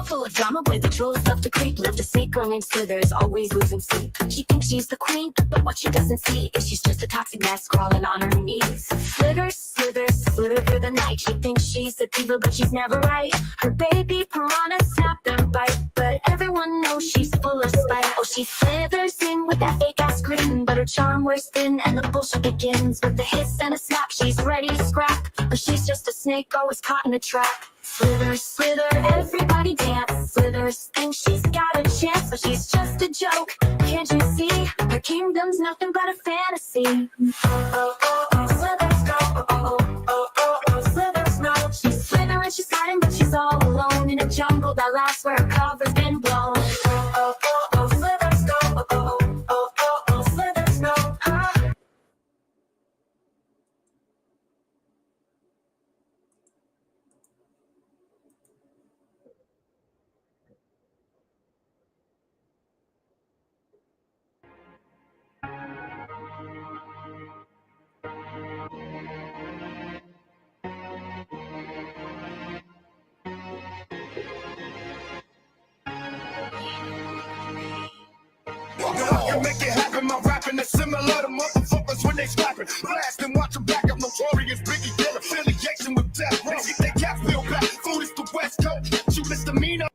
full of drama with the trolls love to creep. Love the snake girl named Slithers, always losing sleep. She thinks she's the queen, but what she doesn't see is she's just a toxic mess crawling on her knees. Slithers, Slithers, slither through the night. She thinks she's the diva, but she's never right. Her baby piranha snapped and bite, but everyone knows she's full of spite. Oh, she slithers in with that fake ass grin, but her charm wears thin and the bullshit begins. With a hiss and a snap, she's ready to scrap, but she's just a snake always caught in a trap. Slither, slither, everybody dance. Slithers thinks she's got a chance, but she's just a joke. Can't you see? Her kingdom's nothing but a fantasy. Oh, oh, oh, Slithers go. Oh, oh, oh, oh, oh, Slithers no. She's slithering, she's hiding, but she's all alone in a jungle that lasts where her cover's been blown. Oh, oh, oh, Slithers go. Oh, oh, oh, oh, oh, Slithers no. Huh? I can make it happen. My rapping is similar to motherfuckers when they slapping. Blast and watch them back up. Notorious Biggie get affiliation with death. They get their caps peeled back. Food is the West Coast. You misdemeanor.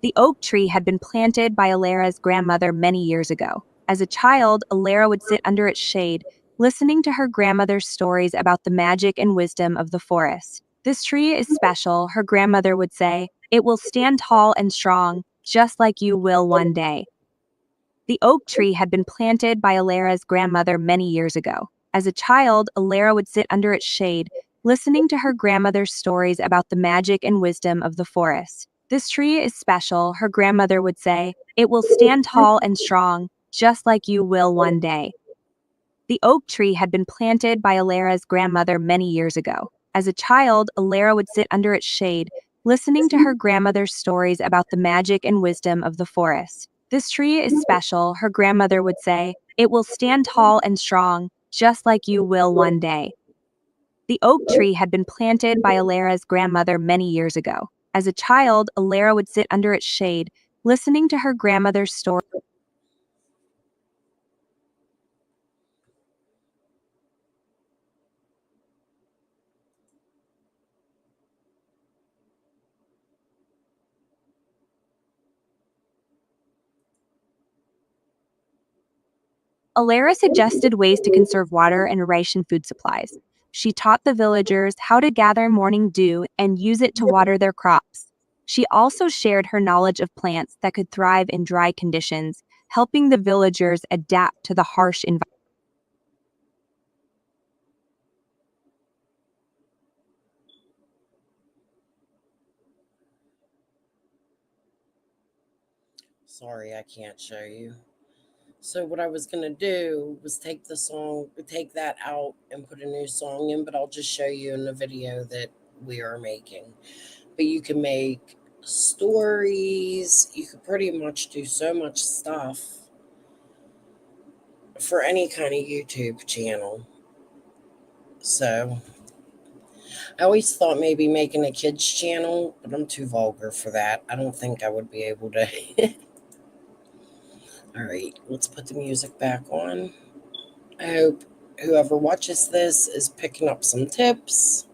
The oak tree had been planted by Alara's grandmother many years ago. As a child, Alara would sit under its shade, listening to her grandmother's stories about the magic and wisdom of the forest. This tree is special, her grandmother would say. It will stand tall and strong, just like you will one day. The oak tree had been planted by Alara's grandmother many years ago. As a child, Alara would sit under its shade, listening to her grandmother's stories about the magic and wisdom of the forest. This tree is special, her grandmother would say. It will stand tall and strong, just like you will one day. The oak tree had been planted by Alara's grandmother many years ago. As a child, Alara would sit under its shade, listening to her grandmother's stories about the magic and wisdom of the forest. This tree is special, her grandmother would say. It will stand tall and strong, just like you will one day. The oak tree had been planted by Alara's grandmother many years ago. As a child, Alara would sit under its shade, listening to her grandmother's stories. Alara suggested ways to conserve water and ration food supplies. She taught the villagers how to gather morning dew and use it to water their crops. She also shared her knowledge of plants that could thrive in dry conditions, helping the villagers adapt to the harsh environment. Sorry, I can't show you. So what I was gonna do was take that out and put a new song in, but I'll just show you in the video that we are making. But you can make stories. You could pretty much do so much stuff for any kind of YouTube channel. So I always thought maybe making a kids channel, but I'm too vulgar for that. I don't think I would be able to. All right, let's put the music back on. I hope whoever watches this is picking up some tips.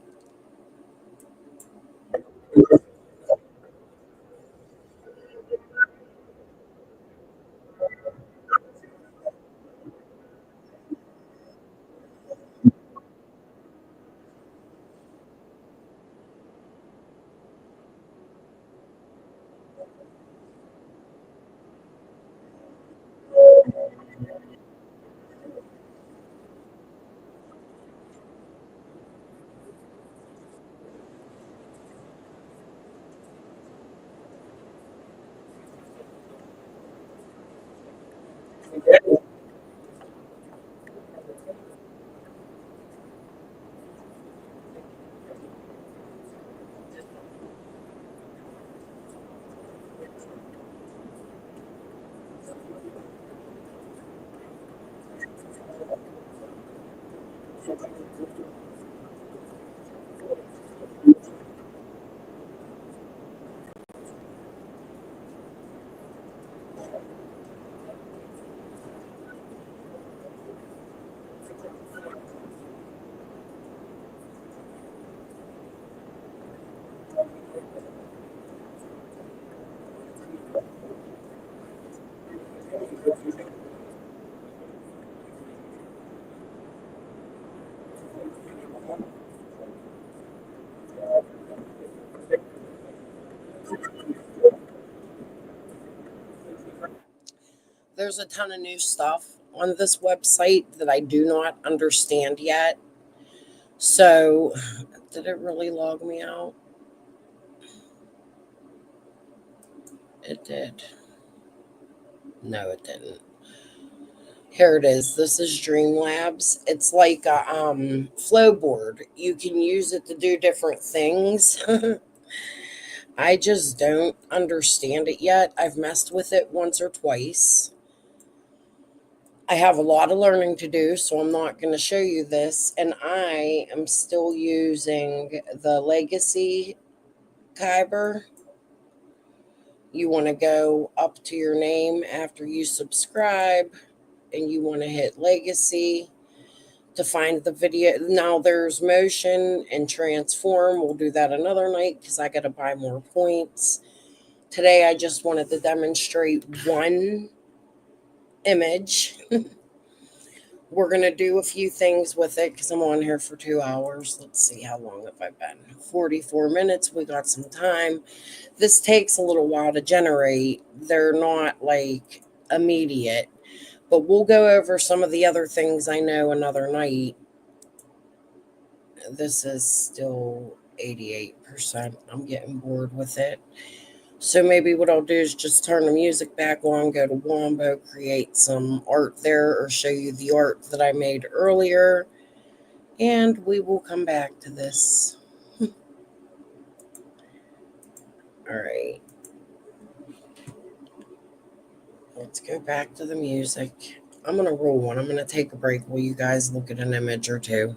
There's a ton of new stuff on this website that I do not understand yet. So, did it really log me out? It did. No, it didn't. Here it is. This is Dreamlabs. It's like a flow board. You can use it to do different things. I just don't understand it yet. I've messed with it once or twice. I have a lot of learning to do, so I'm not going to show you this. And I am still using the Legacy Kyber. You want to go up to your name after you subscribe, and you want to hit Legacy to find the video. Now there's motion and transform. We'll do that another night because I got to buy more points. Today I just wanted to demonstrate one image. We're going to do a few things with it because I'm on here for 2 hours. Let's see, how long have I been? 44 minutes. We got some time. This takes a little while to generate. They're not like immediate, but we'll go over some of the other things I know another night. This is still 88%. I'm getting bored with it. So maybe what I'll do is just turn the music back on, go to Wombo, create some art there, or show you the art that I made earlier, and we will come back to this. All right. Let's go back to the music. I'm going to roll one. I'm going to take a break while you guys look at an image or two.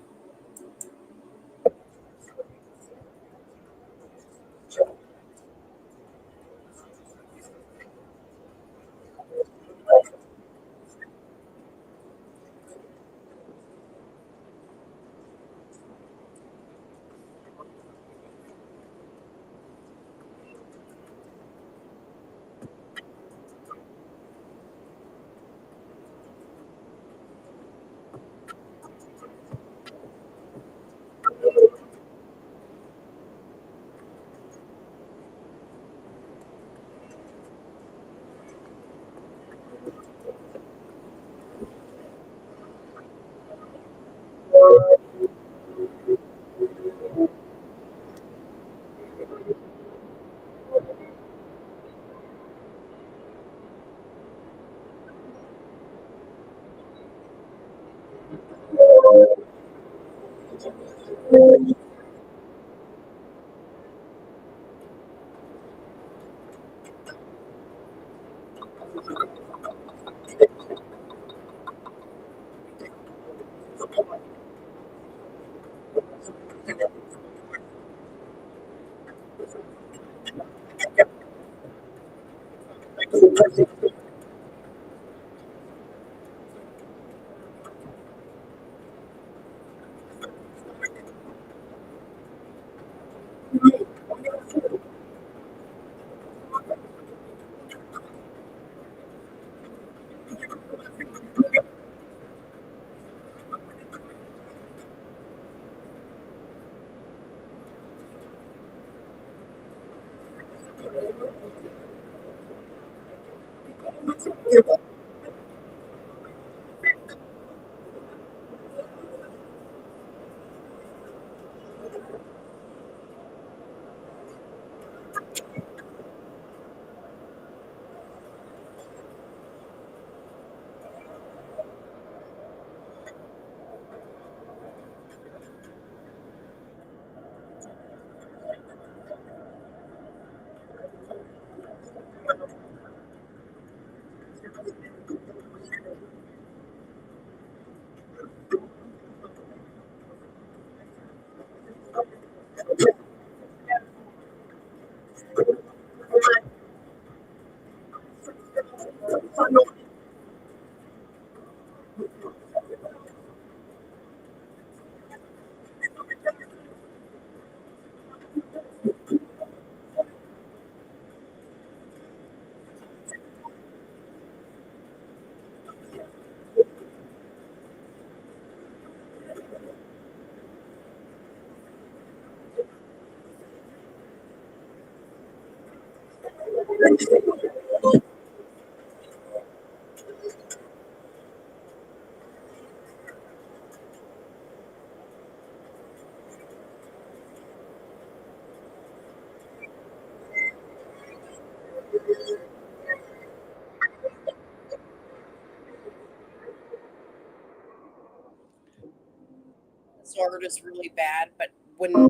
This art is really bad, but when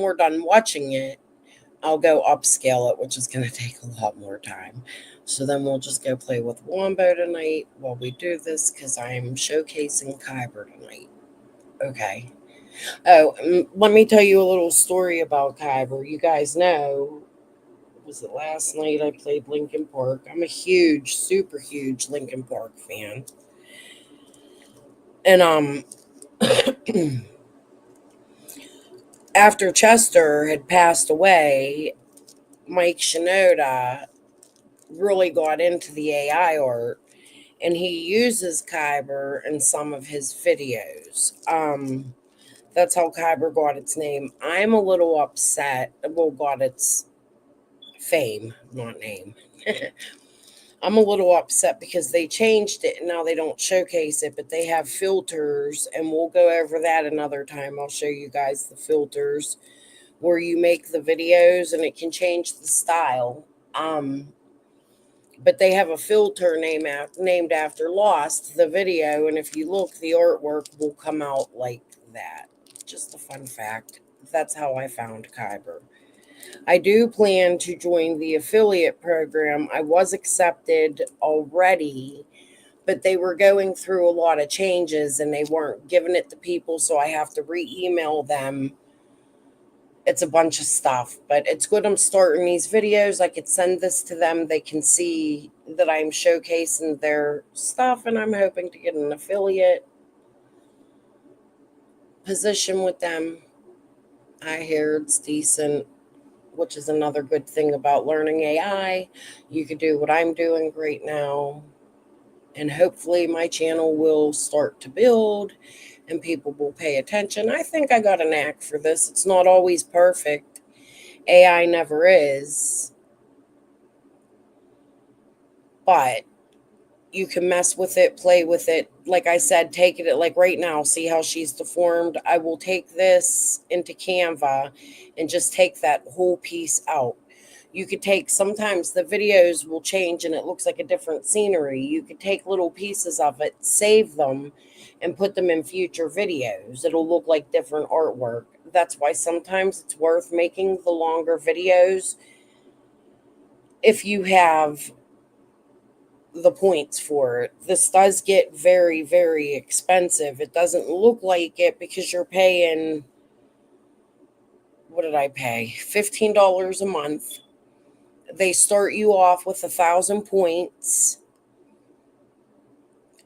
we're done watching it, I'll go upscale it, which is going to take a lot more time. So then we'll just go play with Wombo tonight while we do this because I'm showcasing Kyber tonight. Okay. Oh, let me tell you a little story about Kyber. You guys know, was it last night I played Linkin Park? I'm a huge, super huge Linkin Park fan. And after Chester had passed away, Mike Shinoda really got into the AI art, and he uses Kyber in some of his videos. That's how Kyber got its name. I'm a little upset. Well, got its fame, not name. I'm a little upset because they changed it and now they don't showcase it, but they have filters, and we'll go over that another time. I'll show you guys the filters where you make the videos and it can change the style. But they have a filter named after Lost, the video, and if you look, the artwork will come out like that. Just a fun fact. That's how I found Kyber. I do plan to join the affiliate program. I was accepted already, but they were going through a lot of changes and they weren't giving it to people, so I have to re-email them. It's a bunch of stuff, but it's good I'm starting these videos. I could send this to them. They can see that I'm showcasing their stuff, and I'm hoping to get an affiliate position with them. I hear it's decent, which is another good thing about learning AI. You could do what I'm doing right now, and hopefully my channel will start to build and people will pay attention. I think I got a knack for this. It's not always perfect. AI never is, but you can mess with it, play with it. Like I said, take it like right now. See how she's deformed? I will take this into Canva and just take that whole piece out. You could take, sometimes the videos will change and it looks like a different scenery. You could take little pieces of it, save them, and put them in future videos. It'll look like different artwork. That's why sometimes it's worth making the longer videos if you have the points for it. This does get very, very expensive. It doesn't look like it because you're paying, what did I pay? $15 a month. They start you off with 1,000 points,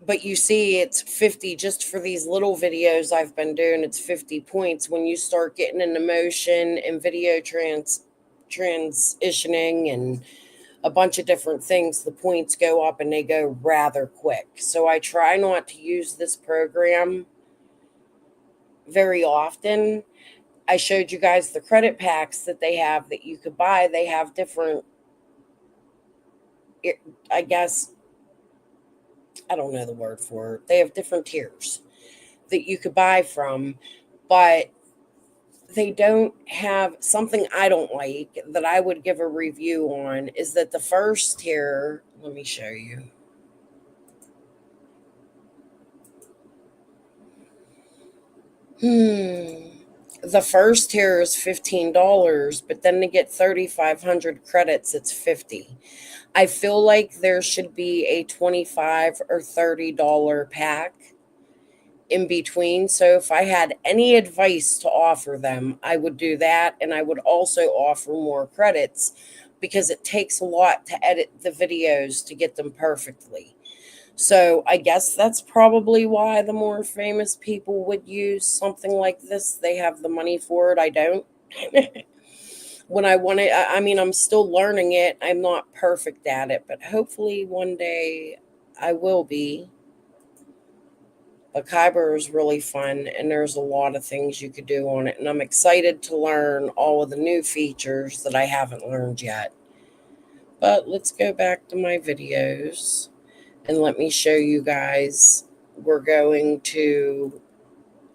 but you see it's 50 just for these little videos I've been doing. It's 50 points. When you start getting into motion and video transitioning and a bunch of different things, the points go up and they go rather quick. So I try not to use this program very often. I showed you guys the credit packs that they have that you could buy. They have different, I guess, I don't know the word for it. They have different tiers that you could buy from, but they don't have something I don't like that I would give a review on is that the first tier, let me show you. The first tier is $15, but then to get 3,500 credits, it's 50. I feel like there should be a $25 or $30 pack in between. So if I had any advice to offer them, I would do that, and I would also offer more credits because it takes a lot to edit the videos to get them perfectly. So I guess that's probably why the more famous people would use something like this. They have the money for it. I don't. When I want it, I mean, I'm still learning it. I'm not perfect at it, but hopefully one day I will be. But Kyber is really fun, and there's a lot of things you could do on it. And I'm excited to learn all of the new features that I haven't learned yet. But let's go back to my videos and let me show you guys. We're going to,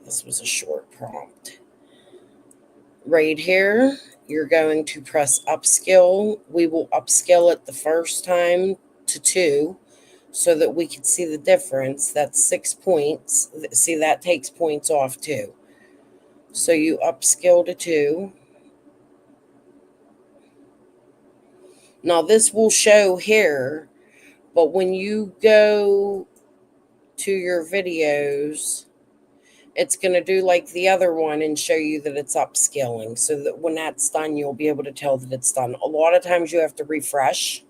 this was a short prompt. Right here, you're going to press upskill. We will upskill it the first time to 2 so that we can see the difference. That's 6 points. See, that takes points off too. So you upskill to 2. Now this will show here, but when you go to your videos, it's going to do like the other one and show you that it's upscaling, so that when that's done, you'll be able to tell that it's done. A lot of times you have to refresh.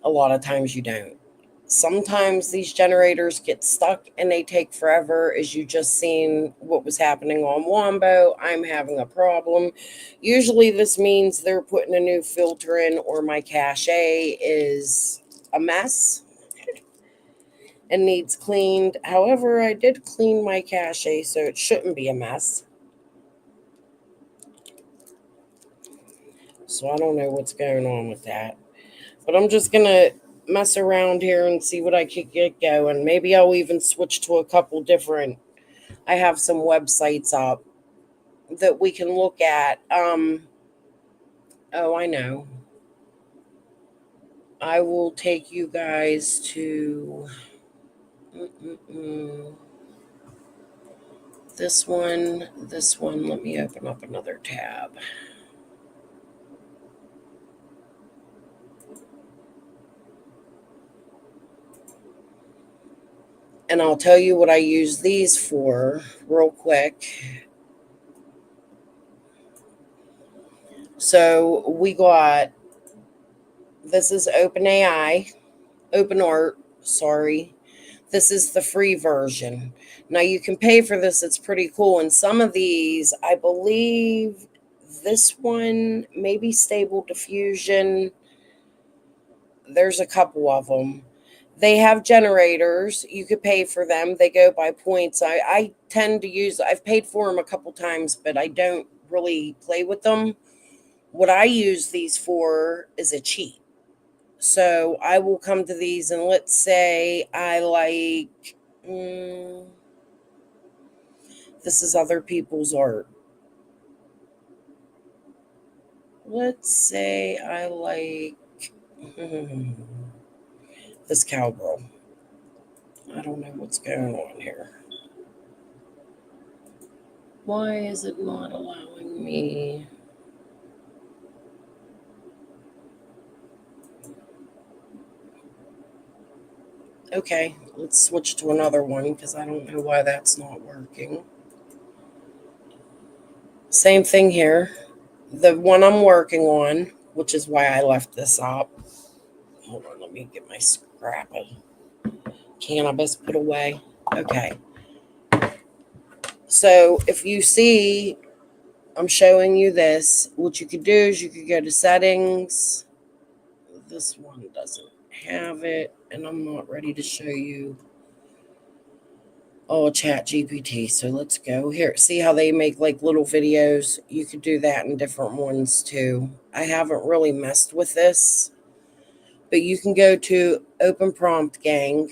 A lot of times you don't. Sometimes these generators get stuck and they take forever, as you just seen what was happening on Wombo. I'm having a problem. Usually this means they're putting a new filter in, or my cache is a mess and needs cleaned. However, I did clean my cache, so it shouldn't be a mess. So I don't know what's going on with that. But I'm just going to mess around here and see what I could get going. Maybe I'll even switch to a couple different. I have some websites up that we can look at. Oh, I know. I will take you guys to this one. Let me open up another tab. And I'll tell you what I use these for real quick. So we got, this is OpenArt, sorry. This is the free version. Now you can pay for this. It's pretty cool. And some of these, I believe this one, maybe Stable Diffusion. There's a couple of them. They have generators. You could pay for them. They go by points. I tend to use, I've paid for them a couple times, but I don't really play with them. What I use these for is a cheat. So I will come to these, and let's say I like, this is other people's art. Let's say I like this cowgirl. I don't know what's going on here. Why is it not allowing me? Okay, let's switch to another one because I don't know why that's not working. Same thing here. The one I'm working on, which is why I left this up. Hold on, let me get my scrap of cannabis put away. Okay. So if you see, I'm showing you this. What you could do is you could go to settings. This one doesn't have it, and I'm not ready to show you. Oh, Chat GPT. So let's go here. See how they make like little videos? You could do that in different ones too. I haven't really messed with this, but you can go to Open Prompt Gang.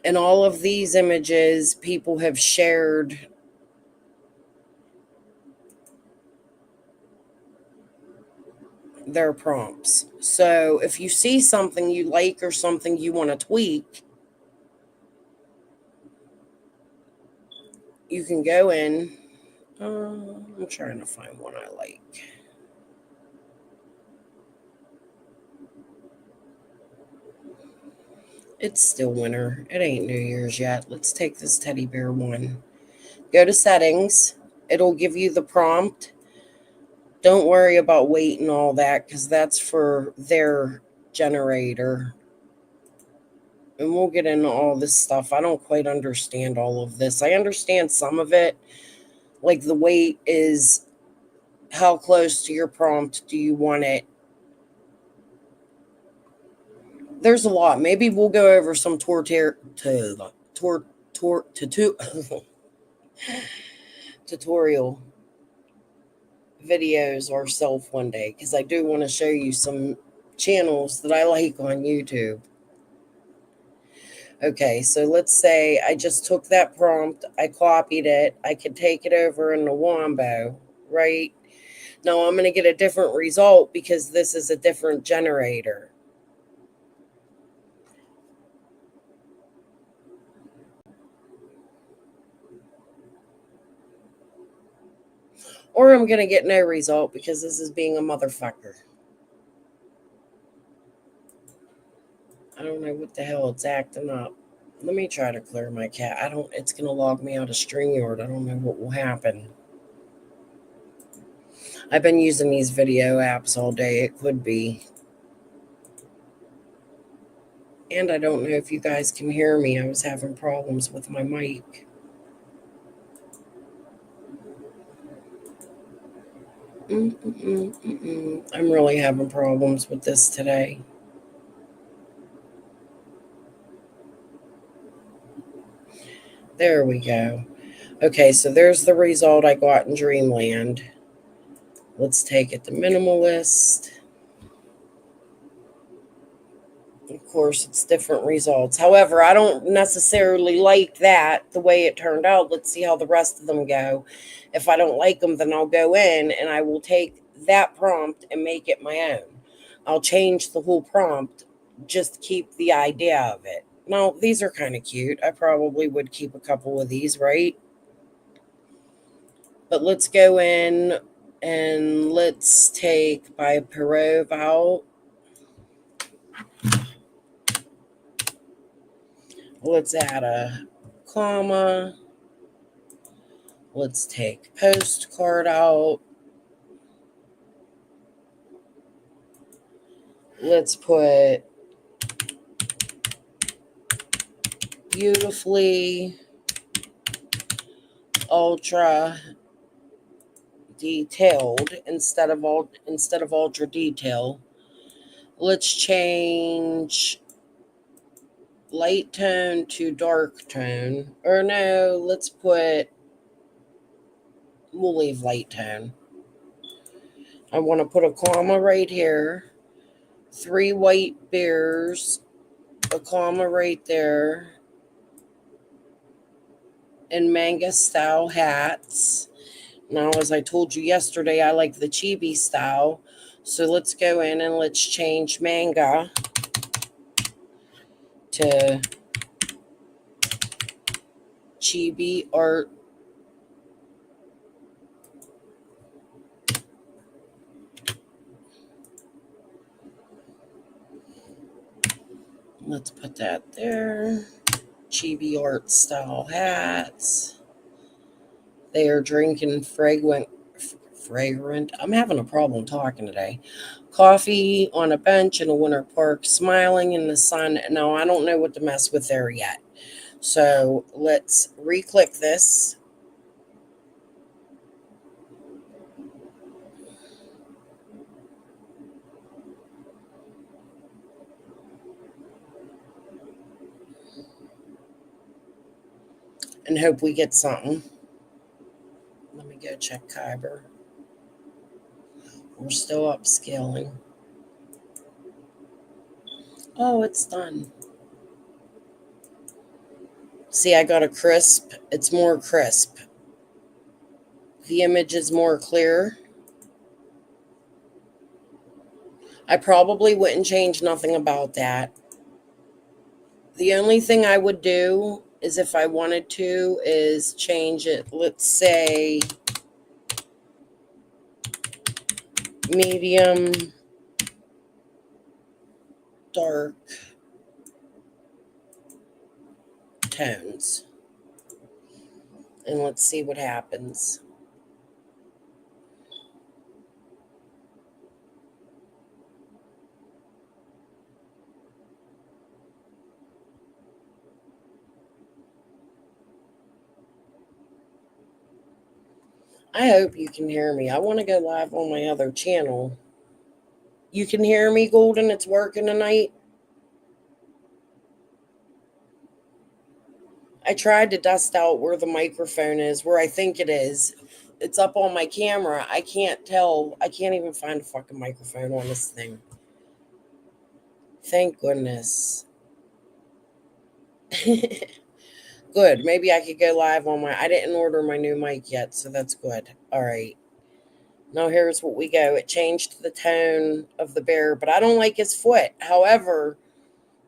And all of these images, people have shared their prompts. So if you see something you like or something you want to tweak, you can go in. I'm trying to find one I like. It's still winter. It ain't New Year's yet. Let's take this teddy bear one. Go to settings. It'll give you the prompt. Don't worry about weight and all that, because that's for their generator. And we'll get into all this stuff. I don't quite understand all of this. I understand some of it. Like the weight is how close to your prompt do you want it There's a lot. Maybe we'll go over some tutorial videos ourselves one day, because I do want to show you some channels that I like on YouTube. Okay, so let's say I just took that prompt, I copied it, I could take it over in the Wombo, right? Now I'm going to get a different result because this is a different generator. Or I'm going to get no result because this is being a motherfucker. I don't know what the hell it's acting up. Let me try to clear my cat. It's going to log me out of StreamYard. I don't know what will happen. I've been using these video apps all day. It could be. And I don't know if you guys can hear me. I was having problems with my mic. I'm really having problems with this today. There we go. Okay, so there's the result I got in Dreamland. Let's take it to minimalist. Of course, it's different results. However, I don't necessarily like that, the way it turned out. Let's see how the rest of them go. If I don't like them, then I'll go in and I will take that prompt and make it my own. I'll change the whole prompt, just keep the idea of it. Now, these are kind of cute. I probably would keep a couple of these, right? But let's go in and let's take by Perot out. Let's add a comma. Let's take postcard out. Let's put beautifully ultra detailed instead of ultra detail. Let's change light tone to dark tone. Or no, we'll leave light tone. I want to put a comma right here. 3 white bears, a comma right there, and manga style hats. Now, as I told you yesterday, I like the chibi style. So let's go in and let's change manga to chibi art. Let's put that there. Chibi art style hats. They are drinking fragrant. I'm having a problem talking today. Coffee on a bench in a winter park, smiling in the sun. Now, I don't know what to mess with there yet. So let's re-click this. And hope we get something. Let me go check Kyber. We're still upscaling. Oh, it's done. See, I got a crisp. It's more crisp. The image is more clear. I probably wouldn't change nothing about that. The only thing I would do is, if I wanted to, is change it. Let's say medium dark tones. And let's see what happens. I hope you can hear me. I want to go live on my other channel. You can hear me, Golden? It's working tonight? I tried to dust out where the microphone is, where I think it is. It's up on my camera. I can't tell. I can't even find a fucking microphone on this thing. Thank goodness. Good. Maybe I could go live on my. I didn't order my new mic yet, so that's good. All right. Now here's what we go. It changed the tone of the bear, but I don't like his foot. However,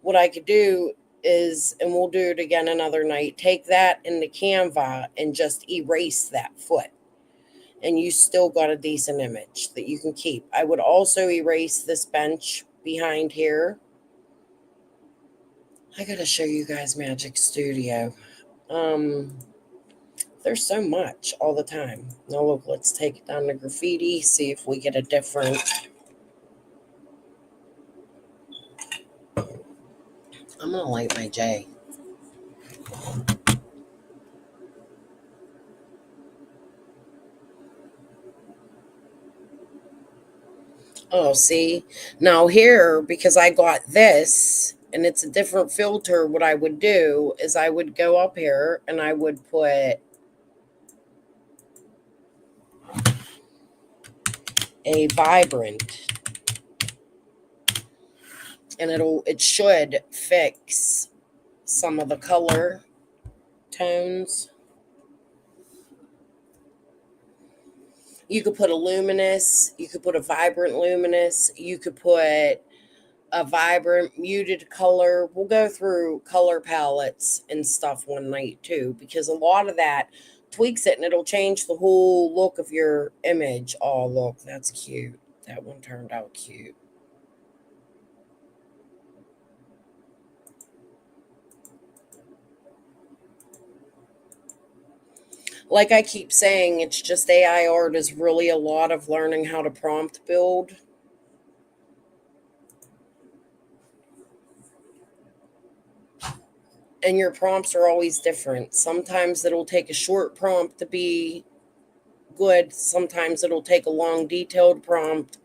what I could do is, and we'll do it again another night, take that in the Canva and just erase that foot. And you still got a decent image that you can keep. I would also erase this bench behind here. I gotta show you guys Magic Studio. There's so much all the time. Now look, let's take it down to graffiti, see if we get a different. I'm gonna light my J. Oh, see? Now here, because I got this, and it's a different filter, what I would do is I would go up here and I would put a vibrant. And it should fix some of the color tones. You could put a luminous, you could put a vibrant luminous, you could put a vibrant muted color. We'll go through color palettes and stuff one night too, because a lot of that tweaks it and it'll change the whole look of your image. Oh, look, that's cute. That one turned out cute. Like I keep saying, it's just AI art is really a lot of learning how to prompt build. And your prompts are always different. Sometimes it'll take a short prompt to be good. Sometimes it'll take a long, detailed prompt.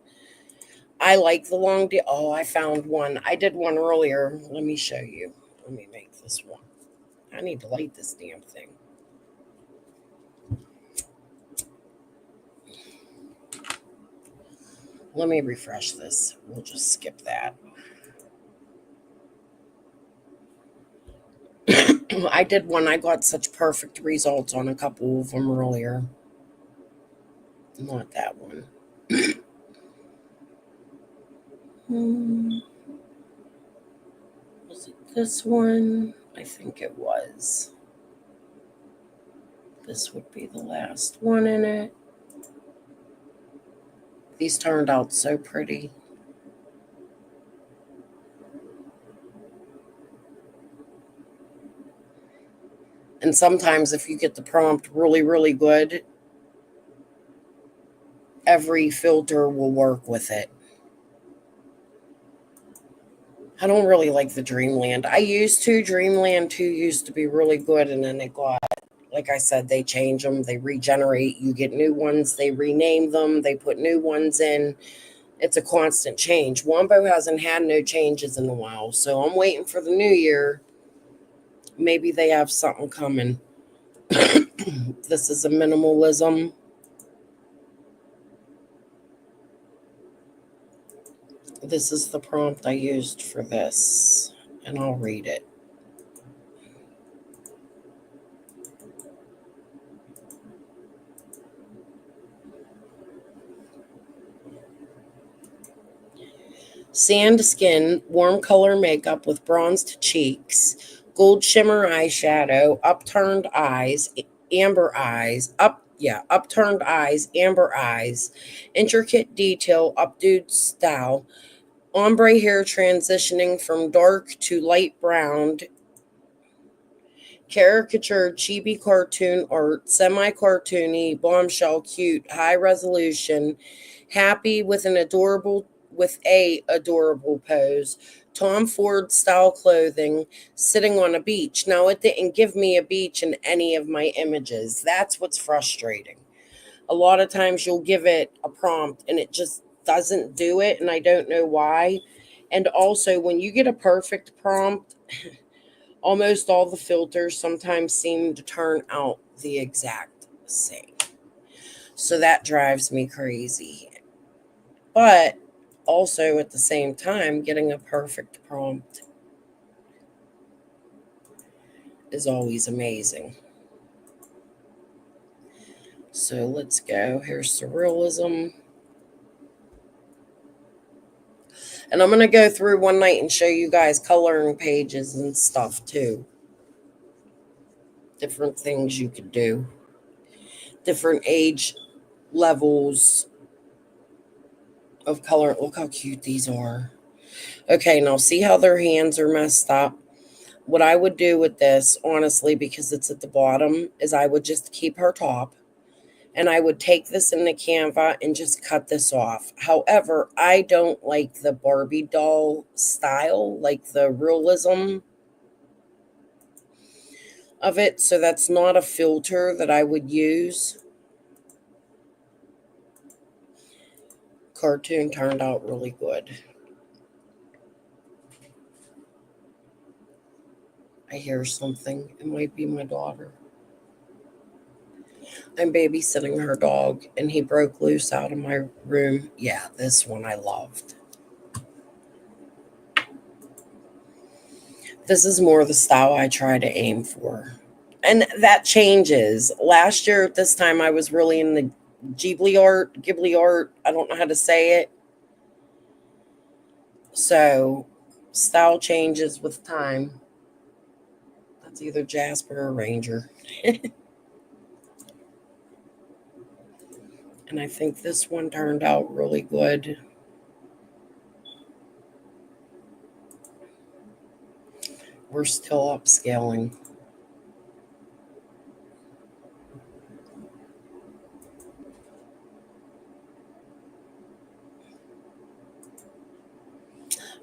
I like the long, oh, I found one. I did one earlier. Let me show you. Let me make this one. I need to light this damn thing. Let me refresh this. We'll just skip that. I did one. I got such perfect results on a couple of them earlier. Not that one. Was it this one? I think it was. This would be the last one in it. These turned out so pretty. And sometimes if you get the prompt really, really good, every filter will work with it. I don't really like the Dreamland. I used to. Dreamland 2 used to be really good, and then it got, like I said, they change them, they regenerate, you get new ones, they rename them, they put new ones in. It's a constant change. Wombo hasn't had no changes in a while, so I'm waiting for the new year. Maybe they have something coming. This is a minimalism. This is the prompt I used for this, and I'll read it. Sand skin, warm color makeup with bronzed cheeks, gold shimmer eyeshadow, upturned eyes, amber eyes, upturned eyes, amber eyes, intricate detail, updoed style, ombre hair transitioning from dark to light brown, caricature, chibi cartoon art, semi-cartoony, bombshell, cute, high resolution, happy with a adorable pose, Tom Ford style clothing, sitting on a beach. Now it didn't give me a beach in any of my images. That's what's frustrating. A lot of times you'll give it a prompt and it just doesn't do it, and I don't know why. And also when you get a perfect prompt, Almost all the filters sometimes seem to turn out the exact same. So that drives me crazy. But also at the same time, getting a perfect prompt is always amazing. So let's go. Here's surrealism. And I'm going to go through one night and show you guys coloring pages and stuff too. Different things you could do. Different age levels of color. Look how cute these are. Okay, now see how their hands are messed up? What I would do with this, honestly, because it's at the bottom, is I would just keep her top. And I would take this into Canva and just cut this off. However, I don't like the Barbie doll style, like the realism of it. So that's not a filter that I would use. Cartoon turned out really good. I hear something. It might be my daughter. I'm babysitting her dog and he broke loose out of my room. Yeah, this one I loved. This is more the style I try to aim for. And that changes. Last year at this time I was really in the Ghibli art. I don't know how to say it. So style changes with time. That's either Jasper or Ranger. And I think this one turned out really good. We're still upscaling.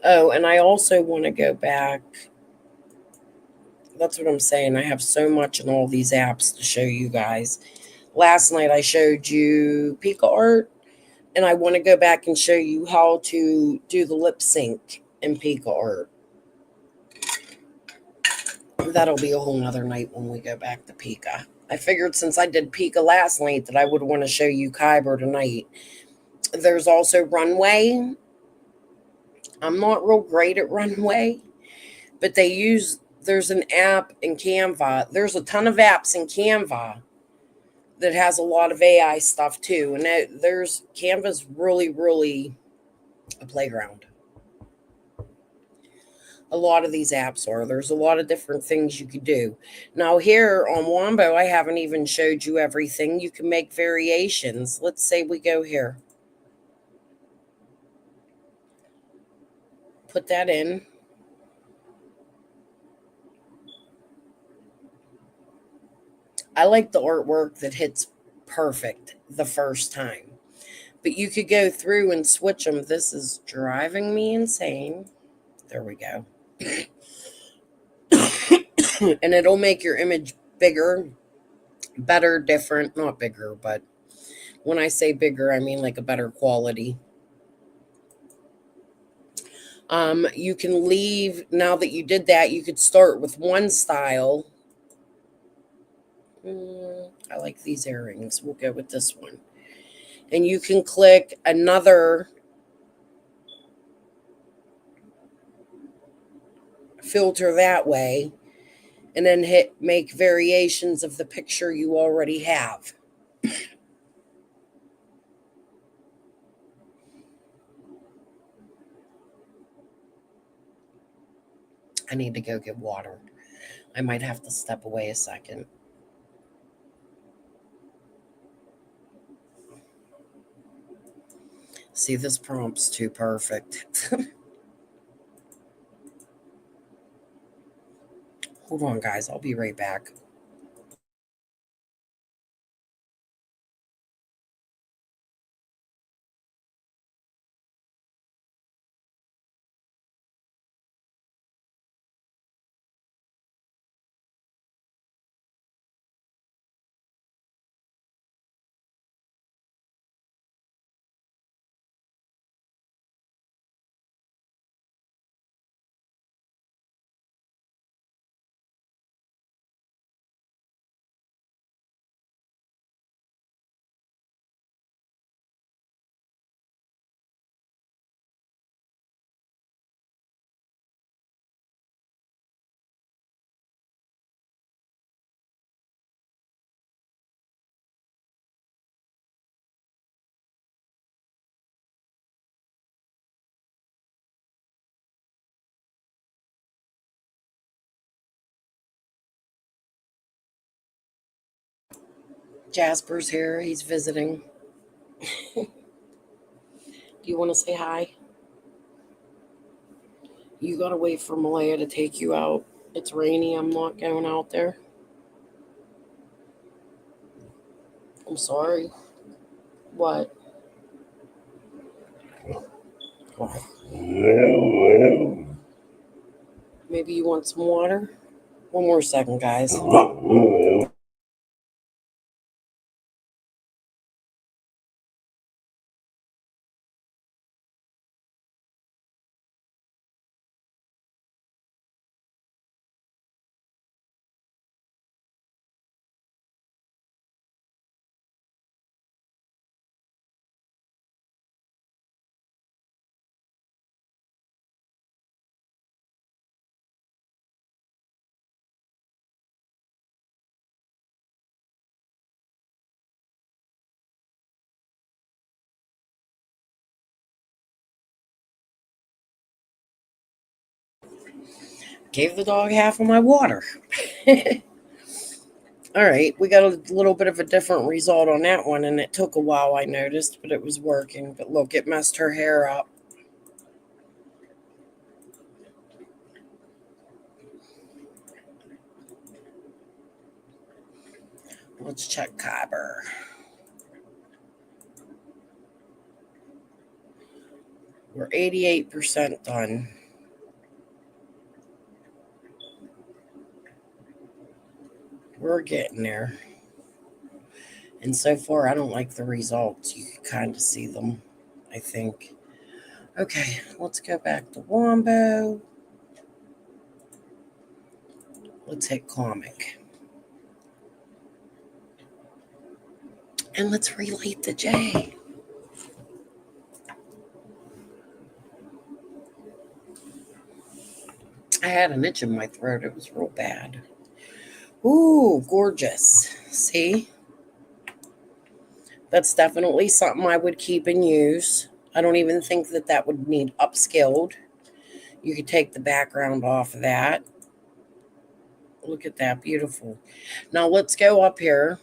Oh, and I also want to go back. That's what I'm saying. I have so much in all these apps to show you guys. Last night I showed you Pika art, and I want to go back and show you how to do the lip sync in Pika art. That'll be a whole nother night when we go back to Pika. I figured since I did Pika last night that I would want to show you Kyber tonight. There's also Runway. I'm not real great at Runway, but there's an app in Canva. There's a ton of apps in Canva that has a lot of AI stuff too. And there's Canva's really, really a playground. A lot of these apps are. There's a lot of different things you could do. Now here on Wombo, I haven't even showed you everything. You can make variations. Let's say we go here. Put that in. I like the artwork that hits perfect the first time. But you could go through and switch them. This is driving me insane. There we go. And it'll make your image bigger, better, different, not bigger, but when I say bigger, I mean like a better quality. You can leave, now that you did that, you could start with one style. I like these earrings. We'll go with this one. And you can click another filter that way and then hit make variations of the picture you already have. I need to go get water. I might have to step away a second. See, this prompt's too perfect. Hold on, guys. I'll be right back. Jasper's here. He's visiting. Do you want to say hi? You gotta wait for Malaya to take you out. It's rainy. I'm not going out there. I'm sorry. What? Maybe you want some water? One more second, guys. Gave the dog half of my water. All right, we got a little bit of a different result on that one, and it took a while, I noticed, but it was working. But look, it messed her hair up. Let's check Kyber. We're 88% done. We're getting there. And so far, I don't like the results. You can kind of see them, I think. Okay, let's go back to Wombo. Let's hit comic. And let's relate the J. I had an itch in my throat. It was real bad. Ooh, gorgeous. See? That's definitely something I would keep and use. I don't even think that that would need upscaled. You could take the background off of that. Look at that, beautiful. Now let's go up here.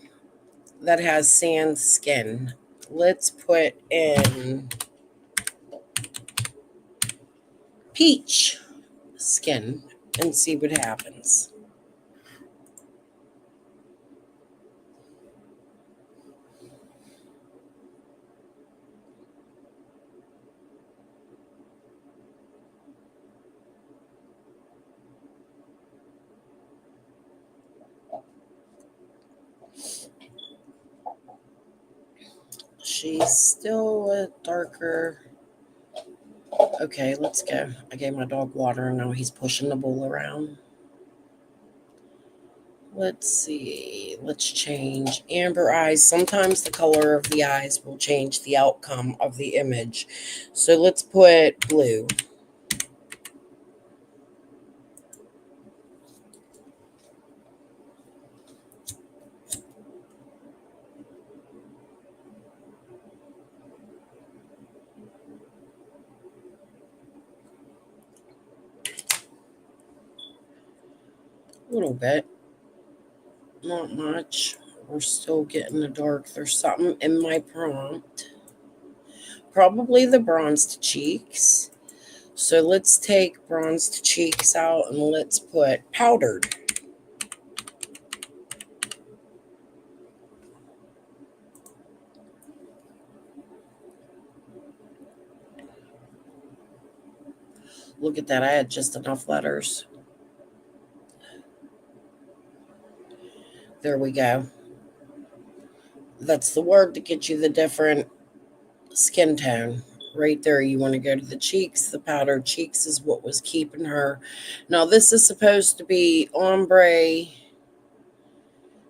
That has sand skin. Let's put in peach skin and see what happens. She's still a darker. Okay, let's go. I gave my dog water and now he's pushing the bowl around. Let's see. Let's change amber eyes. Sometimes the color of the eyes will change the outcome of the image. So let's put blue. A little bit. Not much. We're still getting the dark. There's something in my prompt. Probably the bronzed cheeks. So let's take bronzed cheeks out and let's put powdered. Look at that. I had just enough letters. There we go. That's the word to get you the different skin tone. Right there, you want to go to the cheeks. The powdered cheeks is what was keeping her. Now, this is supposed to be ombre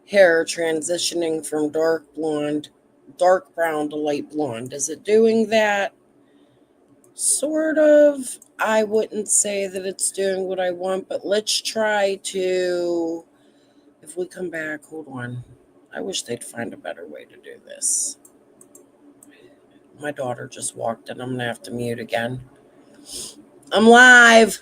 hair transitioning from dark brown to light blonde. Is it doing that? Sort of. I wouldn't say that it's doing what I want, but let's try to, if we come back, hold on. I wish they'd find a better way to do this. My daughter just walked in. I'm going to have to mute again. I'm live.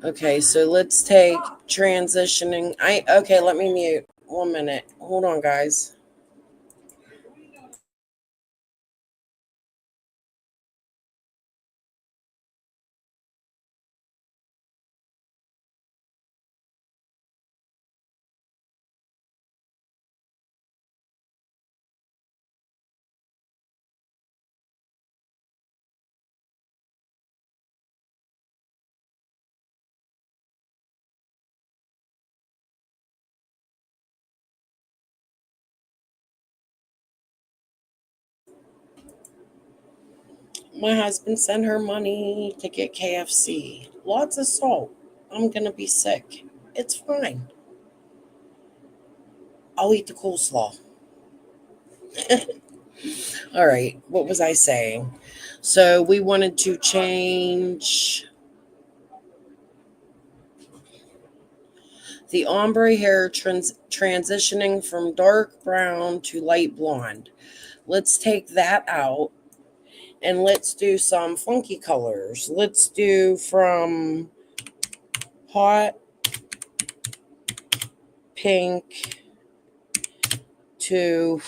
Okay, so let's take transitioning. Okay, let me mute. 1 minute. Hold on, guys. My husband sent her money to get KFC. Lots of salt. I'm going to be sick. It's fine. I'll eat the coleslaw. All right. What was I saying? So we wanted to change the ombre hair transitioning from dark brown to light blonde. Let's take that out and let's do some funky colors. Let's do from hot pink to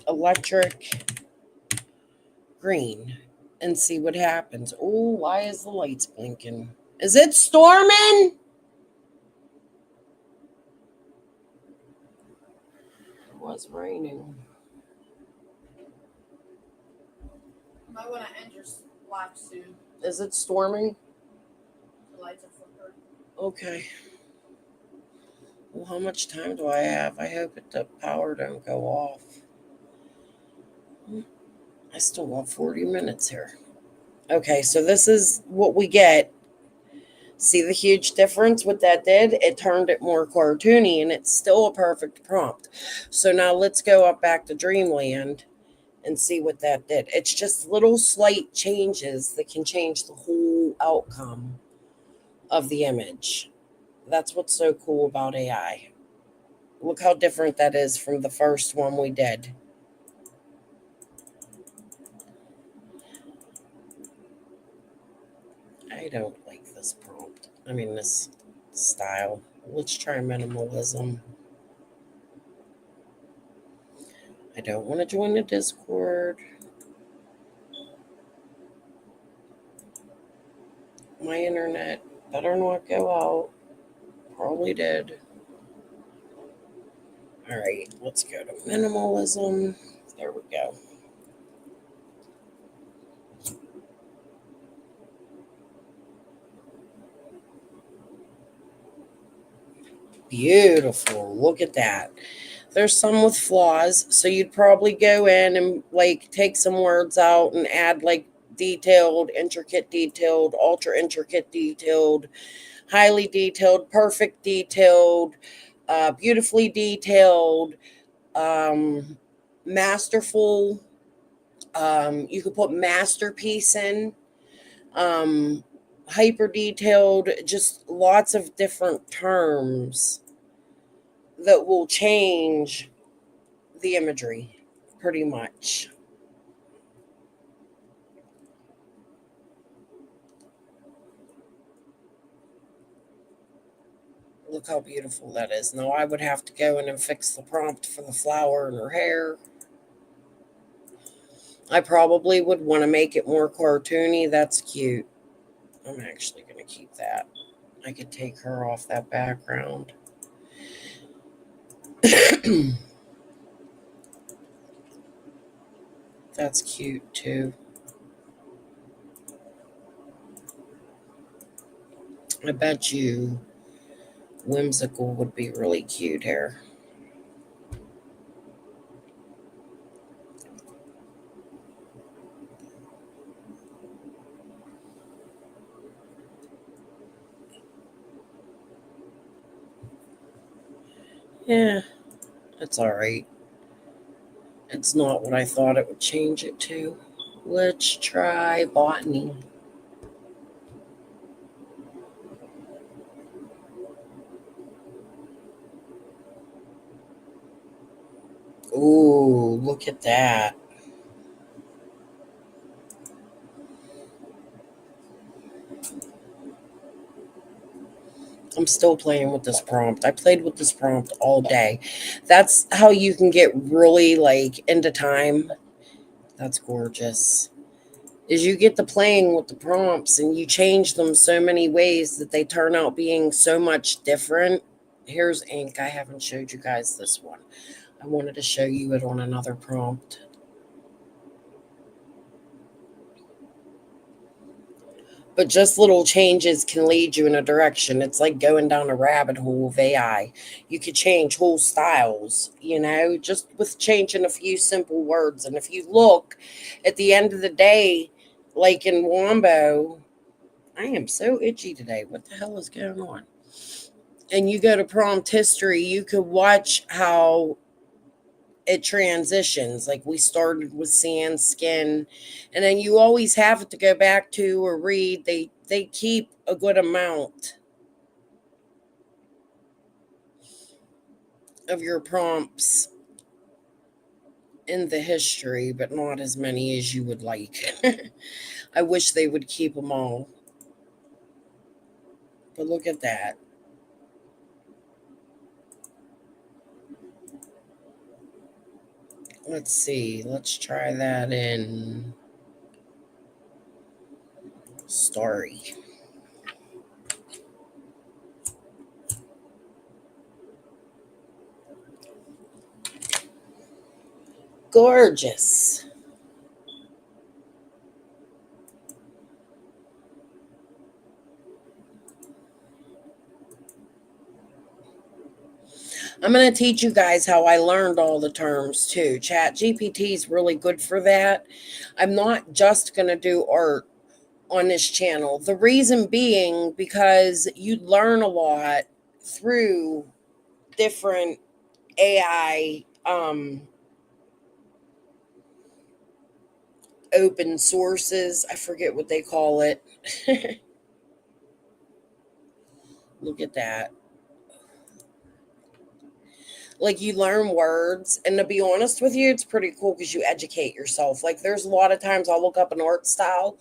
electric green and see what happens. Oh, why is the lights blinking? Is it storming? It was raining. You might want to end your live soon. Is it storming? The lights are flickering. Okay. Well, how much time do I have? I hope the power don't go off. I still got 40 minutes here. Okay, so this is what we get. See the huge difference what that did? It turned it more cartoony, and it's still a perfect prompt. So now let's go up back to Dreamland and see what that did. It's just little slight changes that can change the whole outcome of the image. That's what's so cool about AI. Look how different that is from the first one we did. I don't like this prompt. I mean, this style. Let's try minimalism. I don't want to join the Discord. My internet better not go out. Probably did. All right, let's go to minimalism. There we go. Beautiful. Look at that. There's some with flaws, so you'd probably go in and like take some words out and add like detailed, intricate, detailed, ultra intricate, detailed, highly detailed, perfect detailed, beautifully detailed, masterful. You could put masterpiece in, hyper detailed, just lots of different terms that will change the imagery pretty much. Look how beautiful that is. Now I would have to go in and fix the prompt for the flower in her hair. I probably would want to make it more cartoony. That's cute. I'm actually going to keep that. I could take her off that background. That's cute too. I bet you whimsical would be really cute here. Yeah, it's all right. It's not what I thought it would change it to. Let's try botany. Ooh, look at that. I'm still playing with this prompt. I played with this prompt all day. That's how you can get really like into time. That's gorgeous. Is you get to playing with the prompts and you change them so many ways that they turn out being so much different. Here's ink. I haven't showed you guys this one. I wanted to show you it on another prompt. But just little changes can lead you in a direction. It's like going down a rabbit hole of AI. You could change whole styles, just with changing a few simple words. And if you look at the end of the day, like in Wombo, I am so itchy today. What the hell is going on? And you go to prompt history, you could watch how it transitions. Like we started with sand, skin, and then you always have to go back to or read. They keep a good amount of your prompts in the history, but not as many as you would like. I wish they would keep them all. But look at that. Let's see. Let's try that in story. Gorgeous. I'm going to teach you guys how I learned all the terms too. Chat GPT is really good for that. I'm not just going to do art on this channel. The reason being because you learn a lot through different AI open sources. I forget what they call it. Look at that. Like you learn words, and to be honest with you, it's pretty cool because you educate yourself. Like there's a lot of times I'll look up an art style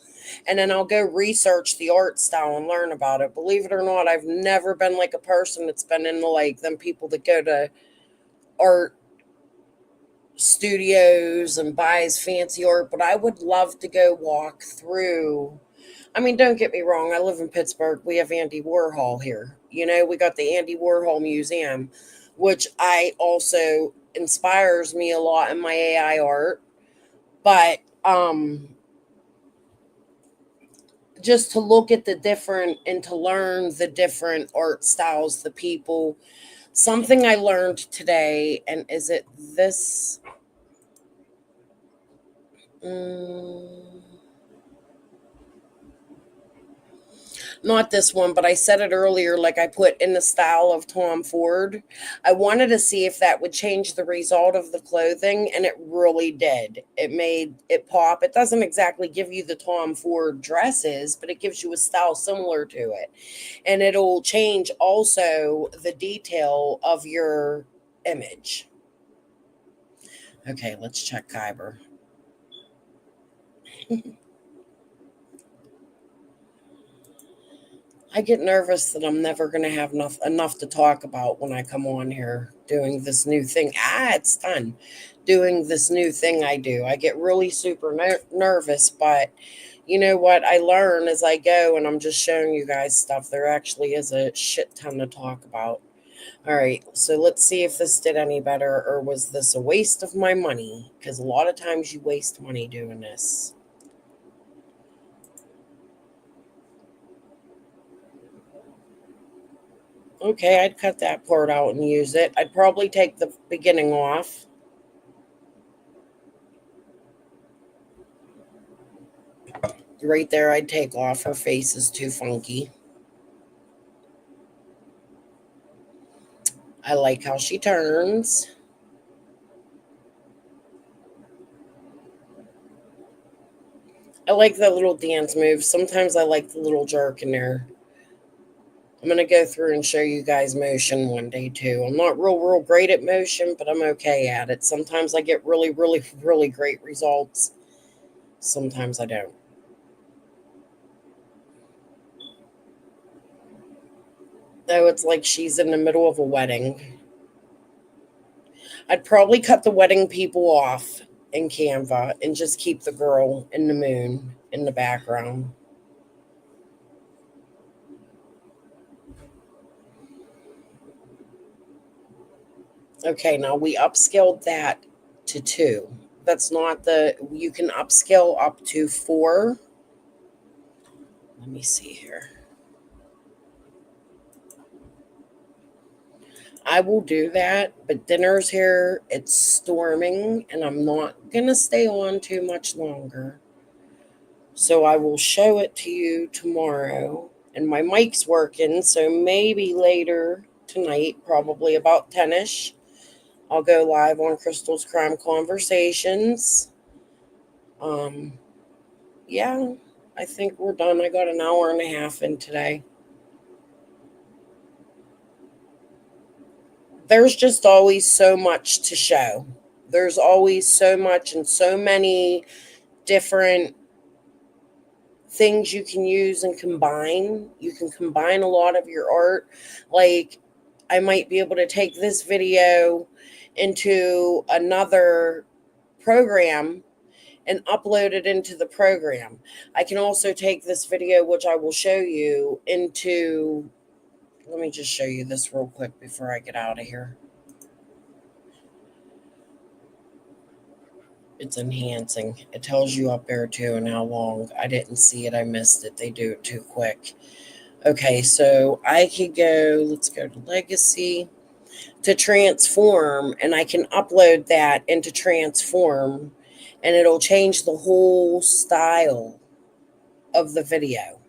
and then I'll go research the art style and learn about it. Believe it or not, I've never been like a person that's been into like them people that go to art studios and buys fancy art, but I would love to go walk through. I mean, don't get me wrong, I live in Pittsburgh. We have Andy Warhol here. We got the Andy Warhol Museum, which I also inspires me a lot in my AI art. But just to look at the different and to learn the different art styles, the people. Something I learned today, and is it this? Not this one, but I said it earlier, like I put in the style of Tom Ford. I wanted to see if that would change the result of the clothing, and it really did. It made it pop. It doesn't exactly give you the Tom Ford dresses, but it gives you a style similar to it. And it'll change also the detail of your image. Okay, let's check Kyber. I get nervous that I'm never going to have enough to talk about when I come on here doing this new thing. It's fun doing this new thing I do. I get really super nervous, but you know what? I learn as I go, and I'm just showing you guys stuff. There actually is a shit ton to talk about. All right, so let's see if this did any better, or was this a waste of my money? Because a lot of times you waste money doing this. Okay, I'd cut that part out and use it. I'd probably take the beginning off. Right there, I'd take off. Her face is too funky. I like how she turns. I like that little dance move. Sometimes I like the little jerk in there. I'm going to go through and show you guys motion one day too. I'm not real great at motion, but I'm okay at it. Sometimes I get really great results. Sometimes I don't. Oh, it's like she's in the middle of a wedding. I'd probably cut the wedding people off in Canva and just keep the girl in the moon in the background. Okay, now we upscaled that to 2. That's not you can upscale up to 4. Let me see here. I will do that, but dinner's here. It's storming, and I'm not going to stay on too much longer. So I will show it to you tomorrow. And my mic's working, so maybe later tonight, probably about 10ish, I'll go live on Crystal's Crime Conversations. Yeah, I think we're done. I got an hour and a half in today. There's just always so much to show. There's always so much and so many different things you can use and combine. You can combine a lot of your art. Like, I might be able to take this video into another program and upload it into the program. I can also take this video, which I will show you, into, let me just show you this real quick before I get out of here. It's enhancing. It tells you up there too and how long. I didn't see it. I missed it. They do it too quick. Okay, so I could go, let's go to Legacy, to Transform, and I can upload that into Transform, and it'll change the whole style of the video.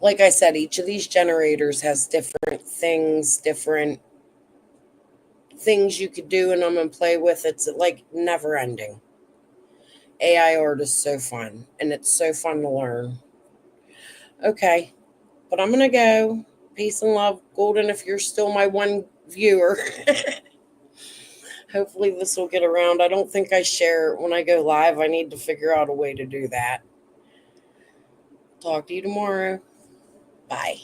Like I said, each of these generators has different things you could do in them and play with. It's like never ending. AI art is so fun, and it's so fun to learn. Okay, but I'm going to go. Peace and love, Golden, if you're still my one viewer. Hopefully this will get around. I don't think I share it when I go live. I need to figure out a way to do that. Talk to you tomorrow. Bye.